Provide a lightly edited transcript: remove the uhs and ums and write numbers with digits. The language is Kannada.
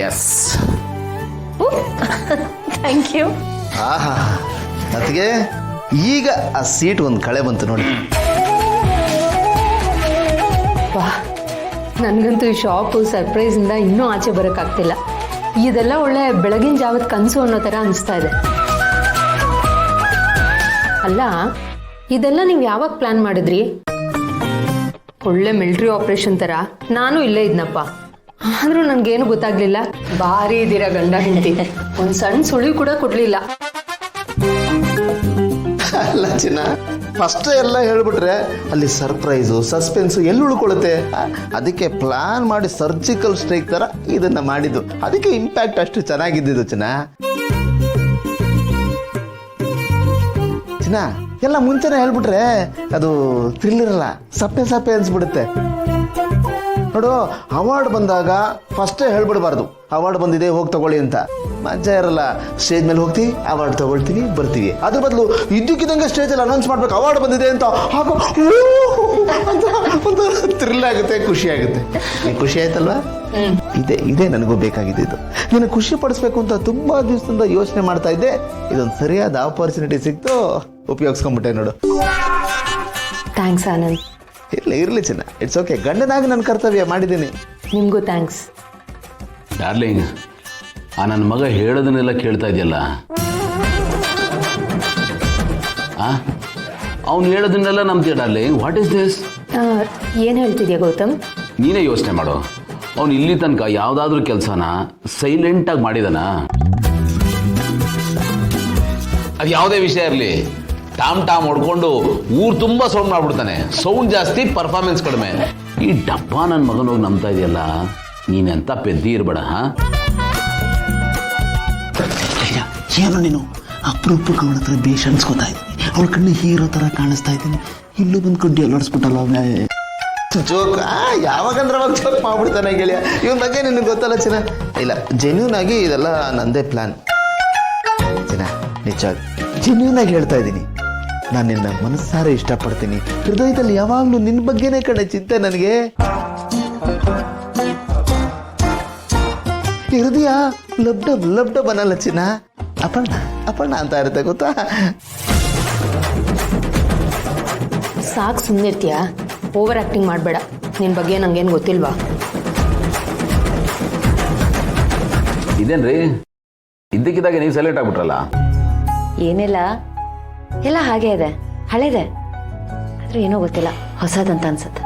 ಎಸ್. Thank you. ಆಹಾ ಅದಕ್ಕೆ ಈಗ ಆ ಸೀಟ್ ಒಂದು ಕಳೆ ಬಂತು ನೋಡಿ. ವಾ, ನನಗಂತೂ ಈ ಶಾಪು ಸರ್ಪ್ರೈಸಿಂದ ಇನ್ನೂ ಆಚೆ ಬರೋಕ್ಕಾಗ್ತಿಲ್ಲ. ಇದೆಲ್ಲ ಒಳ್ಳೆ ಬೆಳಗಿನ ಜಾವದ ಕನಸು ಅನ್ನೋ ಥರ ಅನಿಸ್ತಾ ಇದೆ. ಅಲ್ಲ, ಇದೆಲ್ಲ ನೀವು ಯಾವಾಗ ಪ್ಲಾನ್ ಮಾಡಿದ್ರಿ? ಒಳ್ಳೆ ಮಿಲಿಟರಿ ಆಪರೇಷನ್ ಥರ ನಾನು ಇಲ್ಲೇ ಇದ್ನಪ್ಪ. ಆದರೂ ನನಗೇನು ಗೊತ್ತಾಗ್ಲಿಲ್ಲ. ಭಾರಿ ಇದ್ದೀರಾ ಗಂಡ ಹೆಂಡತಿ. ಒಂದು ಸಣ್ಣ ಸುಳಿವು ಕೂಡ ಕೊಡಲಿಲ್ಲ. ಅಲ್ಲ ಚಿನ್ನ, ಫಸ್ಟ್ ಎಲ್ಲ ಹೇಳ್ಬಿಟ್ರೆ ಅಲ್ಲಿ ಸರ್ಪ್ರೈಸು ಸಸ್ಪೆನ್ಸು ಎಲ್ಲಿ ಉಳ್ಕೊಳ್ಳುತ್ತೆ. ಅದಕ್ಕೆ ಪ್ಲಾನ್ ಮಾಡಿ ಸರ್ಜಿಕಲ್ ಸ್ಟ್ರೈಕ್ ಥರ ಇದನ್ನ ಮಾಡಿದ್ದು. ಅದಕ್ಕೆ ಇಂಪ್ಯಾಕ್ಟ್ ಅಷ್ಟು ಚೆನ್ನಾಗಿದ್ದಿದ್ದು ಚಿನ್ನ. ಚಿನ್ನ ಎಲ್ಲ ಮುಂಚೆನೆ ಹೇಳ್ಬಿಟ್ರೆ ಅದು ಥ್ರಿಲ್ ಇರಲ್ಲ, ಸಪ್ಪೆ ಸಪ್ಪೆ ಅನ್ಸ್ಬಿಡುತ್ತೆ. ನೋಡು, ಅವಾರ್ಡ್ ಬಂದಾಗ ಫಸ್ಟೇ ಹೇಳ್ಬಿಡ್ಬಾರ್ದು ಅವಾರ್ಡ್ ಬಂದಿದೆ ಹೋಗಿ ತಗೊಳ್ಳಿ ಅಂತ. ಮಜಾ ಇರಲ್ಲ. ಸ್ಟೇಜ್ ಮೇಲೆ ಹೋಗ್ತೀವಿ, ಅವಾರ್ಡ್ ತಗೊಳ್ತೀವಿ, ಬರ್ತೀವಿ. ಅದ್ರ ಬದಲು ಇದ್ದಕ್ಕಿದ್ದಂಗೆ ಸ್ಟೇಜಲ್ಲಿ ಅನೌನ್ಸ್ ಮಾಡ್ಬೇಕು ಅವಾರ್ಡ್ ಬಂದಿದೆ ಅಂತ. ಆಗ ಒಂದು ಥ್ರಿಲ್ ಆಗುತ್ತೆ, ಖುಷಿ ಆಗುತ್ತೆ. ಖುಷಿ ಆಯ್ತಲ್ವಾ? ಇದೇ ನನಗೂ ಬೇಕಾಗಿದ್ದು. ನೀನು ಖುಷಿ ಪಡಿಸ್ಬೇಕು ಅಂತ ತುಂಬಾ ದಿವಸದಿಂದ ಯೋಚನೆ ಮಾಡ್ತಾ ಇದ್ದೆ. ಇದೊಂದು ಸರಿಯಾದ ಆಪರ್ಚುನಿಟಿ ಸಿಕ್ತು, ಉಪಯೋಗಿಸ್ಕೊಂಡ್ಬಿಟ್ಟೆ ನೋಡು. ಥ್ಯಾಂಕ್ಸ್ ಆನಂದ್. ಇರ್ಲಿ ಚಿನ್ನ, ಇಟ್ಸ್ ಓಕೆ. ಗಂಡನಾಗಿ ನನ್ನ ಕರ್ತವ್ಯ ಮಾಡಿದ್ದೀನಿ. ನಿಮಗೂ ಥ್ಯಾಂಕ್ಸ್. ಡಾರ್ಲಿಂಗ್, ಆ ನನ್ನ ಮಗ ಹೇಳೋದನ್ನೆಲ್ಲ ಕೇಳ್ತಾ ಇದೆಯಲ್ಲ, ಅವ್ನು ಹೇಳೋದನ್ನೆಲ್ಲ ನಂಬ್ತೀಯ ಡಾರ್ಲಿಂಗ್? What is this? ಏನು ಹೇಳ್ತಿದ್ಯಾ ಗೌತಮ್? ನೀನೇ ಯೋಚನೆ ಮಾಡು. ಅವ್ನು ಇಲ್ಲಿ ತನಕ ಯಾವುದಾದ್ರೂ ಕೆಲಸನ ಸೈಲೆಂಟಾಗಿ ಮಾಡಿದಾನ? ಅದು ಯಾವುದೇ ವಿಷಯ ಇರಲಿ, ಟಾಮ್ ಹೊಡ್ಕೊಂಡು ಊರು ತುಂಬ ಸೌಂಡ್ ಮಾಡ್ಬಿಡ್ತಾನೆ. ಸೌಂಡ್ ಜಾಸ್ತಿ, ಪರ್ಫಾರ್ಮೆನ್ಸ್ ಕಡಿಮೆ. ಈ ಡಬ್ಬ ನನ್ನ ಮಗನೋಗಿ ನಂಬ್ತಾ ಇದೆಯಲ್ಲ, ನೀನೆಂತ ಪೆದ್ದಿ ಇರ್ಬೇಡ. ಏನು ನೀನು ಅಪರೂಪಕ್ಕೆ ಅವಳ ಹತ್ರ ಬೇಷ್ ಅನ್ಸ್ಕೊತಾ ಇದ್ದೀನಿ. ಅವಳ ಕಣ್ಣು ಹೀರೋ ಥರ ಕಾಣಿಸ್ತಾ ಇದ್ದೀನಿ. ಇಲ್ಲೂ ಬಂದು ಕಡ್ಡಿ ಅಲ್ಲಾಡಿಸ್ಬಿಟ್ಟಲ್ಲ ಜೋಕ್. ಯಾವಾಗಂದ್ರೆ ಅವಾಗ ಜೋಕ್ ಮಾಡ್ಬಿಡ್ತಾನೆ ಗೆಳೆಯ. ಇವನ್ ಬಗ್ಗೆ ನಿನಗೆ ಗೊತ್ತಲ್ಲ ಚಿನ್ನ. ಇಲ್ಲ, ಜೆನ್ಯೂನ್ ಆಗಿ ಇದೆಲ್ಲ ನಂದೇ ಪ್ಲಾನ್ ಚಿನ್ನ. ನಿಜ ಜೆನ್ಯೂನ್ ಆಗಿ ಹೇಳ್ತಾ ಇದ್ದೀನಿ. ನಾನು ನಿನ್ನ ಮನಸ್ಸಾರೆ ಇಷ್ಟಪಡ್ತೀನಿ. ಹೃದಯದಲ್ಲಿ ಯಾವಾಗಲೂ ನಿನ್ನ ಬಗ್ಗೆನೇ ಕಡೆ ಚಿಂತೆ ನನಗೆ. ಹೃದಯ ಲಬ್ಡ ಬನ್ನಲ್ಲ ಚಿನ್ನ. ಅಪರ್ಣ ಅಂತ ಇರುತ್ತೆ ಗೊತ್ತಾ? ಸಾಕು, ಸುಮ್ಮನಿರ್ತೀಯಾ? ಓವರ್ ಆ್ಯಕ್ಟಿಂಗ್ ಮಾಡಬೇಡ. ನಿನ್ನ ಬಗ್ಗೆ ನಂಗೇನು ಗೊತ್ತಿಲ್ವಾ? ಇದೇನ್ರಿ ಇದ್ದಕ್ಕಿದ್ದಾಗೆ ನೀವು ಸೈಲೆಂಟ್ ಆಗ್ಬಿಟ್ರಲ್ಲ? ಏನಿಲ್ಲ, ಎಲ್ಲ ಹಾಗೆ ಇದೆ, ಹಳೇದೆ. ಆದ್ರೆ ಏನೋ ಗೊತ್ತಿಲ್ಲ, ಹೊಸದಂತ ಅನ್ಸುತ್ತೆ.